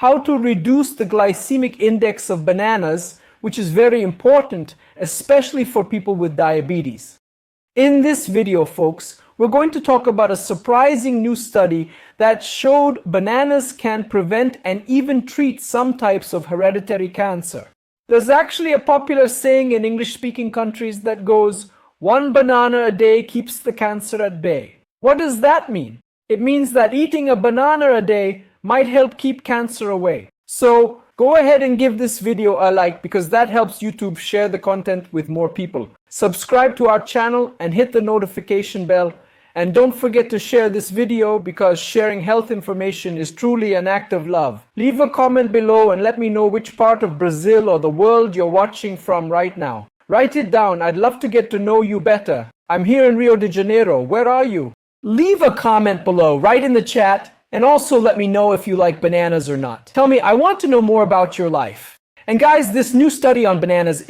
how to reduce the glycemic index of bananas, which is very important, especially for people with diabetes. In this video, folks, we're going to talk about a surprising new study that showed bananas can prevent and even treat some types of hereditary cancer. There's actually a popular saying in English-speaking countries that goes, "One banana a day keeps the cancer at bay." What does that mean? It means that eating a banana a day might help keep cancer away. So go ahead and give this video a like because that helps YouTube share the content with more people. Subscribe to our channel and hit the notification bell. And don't forget to share this video because sharing health information is truly an act of love. Leave a comment below and let me know which part of Brazil or the world you're watching from right now. Write it down. I'd love to get to know you better. I'm here in Rio de Janeiro. Where are you? Leave a comment below, write in the chat, and also let me know if you like bananas or not. Tell me, I want to know more about your life. And guys, this new study on bananas,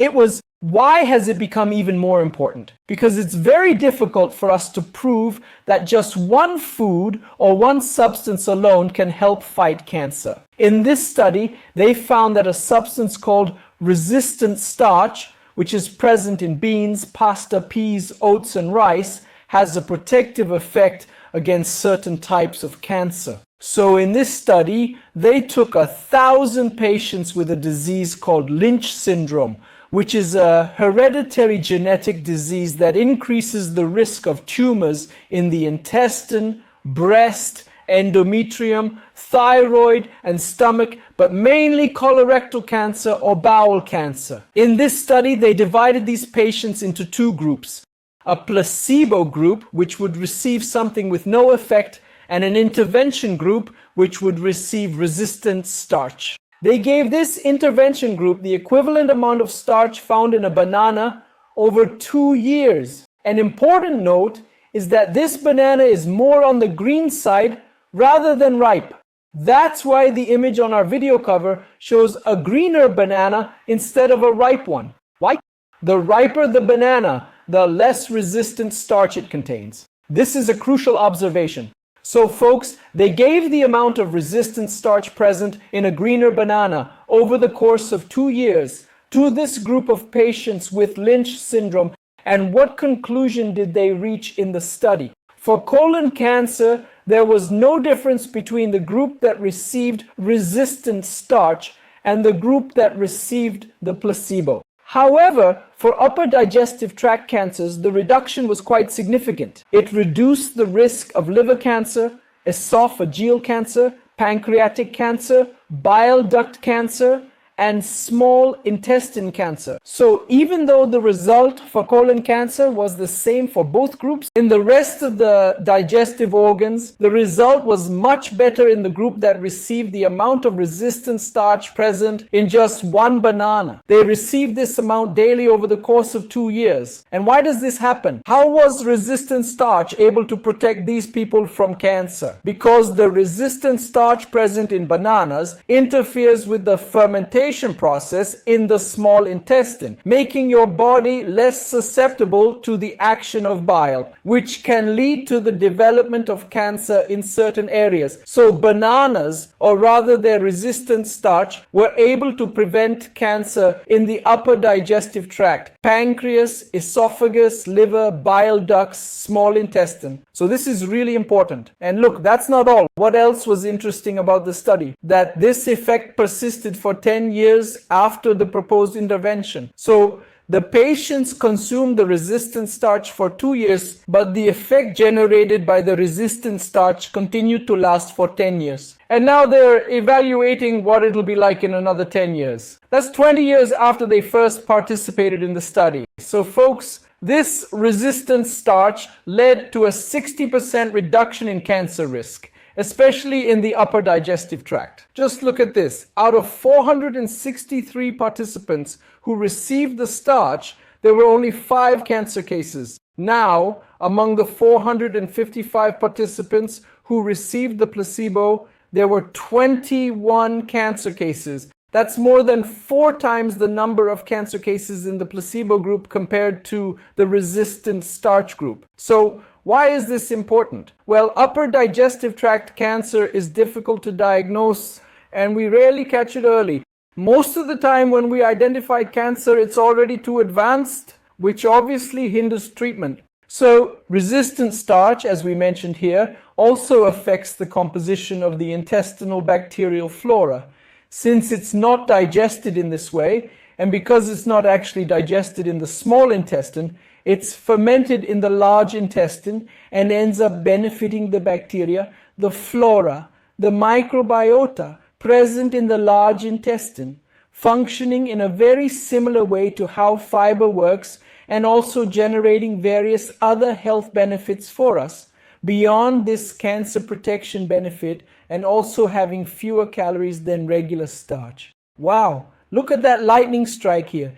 why has it become even more important? Because it's very difficult for us to prove that just one food or one substance alone can help fight cancer. In this study, they found that a substance called resistant starch, which is present in beans, pasta, peas, oats, and rice, has a protective effect against certain types of cancer. So in this study, they took 1,000 patients with a disease called Lynch syndrome, which is a hereditary genetic disease that increases the risk of tumors in the intestine, breast, endometrium, thyroid, and stomach, but mainly colorectal cancer or bowel cancer. In this study, they divided these patients into two groups. A placebo group, which would receive something with no effect, and an intervention group, which would receive resistant starch. They gave this intervention group the equivalent amount of starch found in a banana over 2 years. An important note is that this banana is more on the green side rather than ripe. That's why the image on our video cover shows a greener banana instead of a ripe one. Why? The riper the banana, the less resistant starch it contains. This is a crucial observation. So folks, they gave the amount of resistant starch present in a greener banana over the course of 2 years to this group of patients with Lynch syndrome. And what conclusion did they reach in the study? For colon cancer, there was no difference between the group that received resistant starch and the group that received the placebo. However, for upper digestive tract cancers, the reduction was quite significant. It reduced the risk of liver cancer, esophageal cancer, pancreatic cancer, bile duct cancer, and small intestine cancer. So even though the result for colon cancer was the same for both groups, in the rest of the digestive organs, the result was much better in the group that received the amount of resistant starch present in just one banana. They received this amount daily over the course of 2 years. And why does this happen? How was resistant starch able to protect these people from cancer? Because the resistant starch present in bananas interferes with the fermentation process in the small intestine, making your body less susceptible to the action of bile, which can lead to the development of cancer in certain areas. So bananas, or rather their resistant starch, were able to prevent cancer in the upper digestive tract, pancreas, esophagus, liver, bile ducts, small intestine. So this is really important. And look, that's not all. What else was interesting about the study? That this effect persisted for 10 years after the proposed intervention. So the patients consumed the resistant starch for 2 years, but the effect generated by the resistant starch continued to last for 10 years. And now they're evaluating what it'll be like in another 10 years. That's 20 years after they first participated in the study. So folks, this resistant starch led to a 60% reduction in cancer risk, especially in the upper digestive tract. Just look at this. Out of 463 participants who received the starch, there were only 5 cancer cases. Now, among the 455 participants who received the placebo, there were 21 cancer cases. That's more than 4 times the number of cancer cases in the placebo group compared to the resistant starch group. So why is this important? Well, upper digestive tract cancer is difficult to diagnose and we rarely catch it early. Most of the time when we identify cancer, it's already too advanced, which obviously hinders treatment. So resistant starch, as we mentioned here, also affects the composition of the intestinal bacterial flora. Since it's not digested in this way, and because it's not actually digested in the small intestine, it's fermented in the large intestine and ends up benefiting the bacteria, the flora, the microbiota present in the large intestine, functioning in a very similar way to how fiber works and also generating various other health benefits for us, beyond this cancer protection benefit and also having fewer calories than regular starch. Wow, look at that lightning strike here.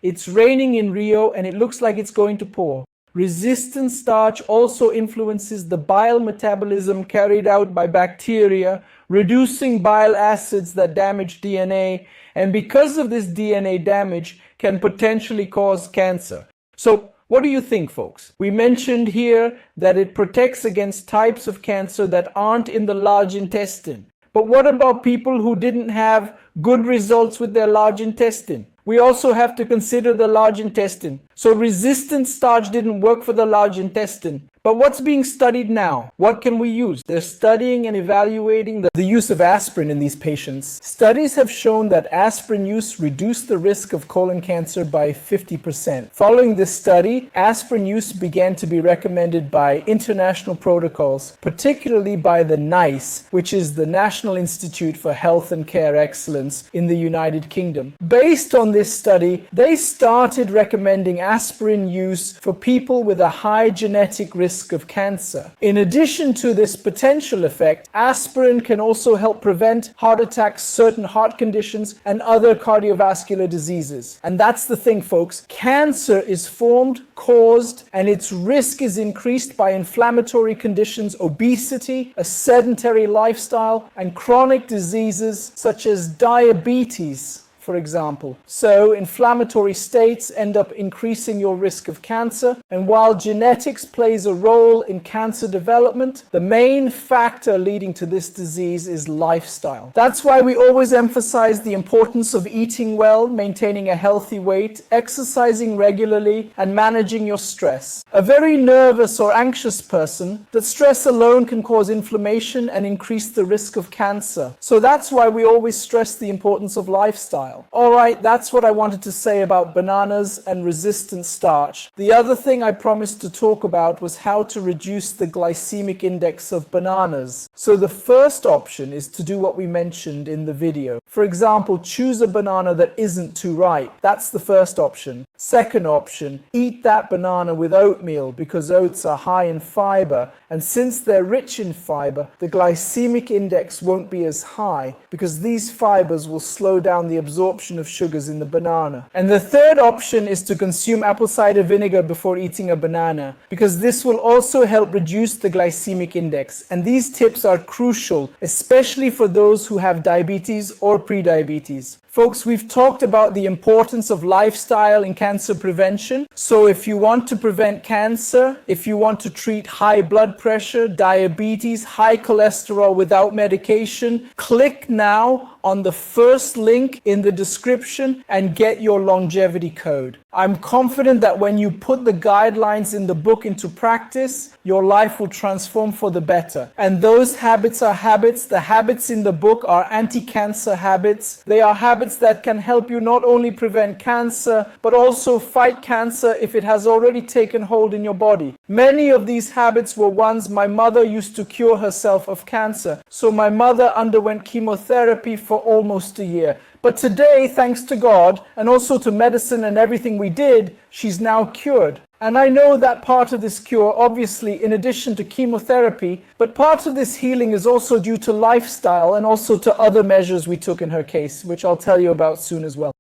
It's raining in Rio and it looks like it's going to pour. Resistant starch also influences the bile metabolism carried out by bacteria, reducing bile acids that damage DNA, and because of this DNA damage can potentially cause cancer. So what do you think, folks? We mentioned here that it protects against types of cancer that aren't in the large intestine. But what about people who didn't have good results with their large intestine? We also have to consider the large intestine. So resistant starch didn't work for the large intestine. But what's being studied now? What can we use? They're studying and evaluating the use of aspirin in these patients. Studies have shown that aspirin use reduced the risk of colon cancer by 50%. Following this study, aspirin use began to be recommended by international protocols, particularly by the NICE, which is the National Institute for Health and Care Excellence in the United Kingdom. Based on this study, they started recommending aspirin use for people with a high genetic risk of cancer. In addition to this potential effect, aspirin can also help prevent heart attacks, certain heart conditions, and other cardiovascular diseases. And that's the thing, folks. Cancer is formed, caused, and its risk is increased by inflammatory conditions, obesity, a sedentary lifestyle, and chronic diseases such as diabetes, for example. So inflammatory states end up increasing your risk of cancer, and while genetics plays a role in cancer development, the main factor leading to this disease is lifestyle. That's why we always emphasize the importance of eating well, maintaining a healthy weight, exercising regularly, and managing your stress. A very nervous or anxious person, that stress alone can cause inflammation and increase the risk of cancer. So that's why we always stress the importance of lifestyle. Alright, that's what I wanted to say about bananas and resistant starch. The other thing I promised to talk about was how to reduce the glycemic index of bananas. So the first option is to do what we mentioned in the video. For example, choose a banana that isn't too ripe. That's the first option. Second option, eat that banana with oatmeal because oats are high in fiber, and since they're rich in fiber, the glycemic index won't be as high because these fibers will slow down the absorption of sugars in the banana. And the third option is to consume apple cider vinegar before eating a banana because this will also help reduce the glycemic index. And these tips are crucial, especially for those who have diabetes or prediabetes. Folks, we've talked about the importance of lifestyle in cancer prevention. So if you want to prevent cancer, if you want to treat high blood pressure, diabetes, high cholesterol without medication, click now on the first link in the description and get your longevity code. I'm confident that when you put the guidelines in the book into practice, your life will transform for the better. And those habits are habits. The habits in the book are anti-cancer habits. They are habits that can help you not only prevent cancer, but also fight cancer if it has already taken hold in your body. Many of these habits were ones my mother used to cure herself of cancer. So my mother underwent chemotherapy for almost a year. But today, thanks to God, and also to medicine and everything we did, she's now cured. And I know that part of this cure, obviously, in addition to chemotherapy, but part of this healing is also due to lifestyle and also to other measures we took in her case, which I'll tell you about soon as well.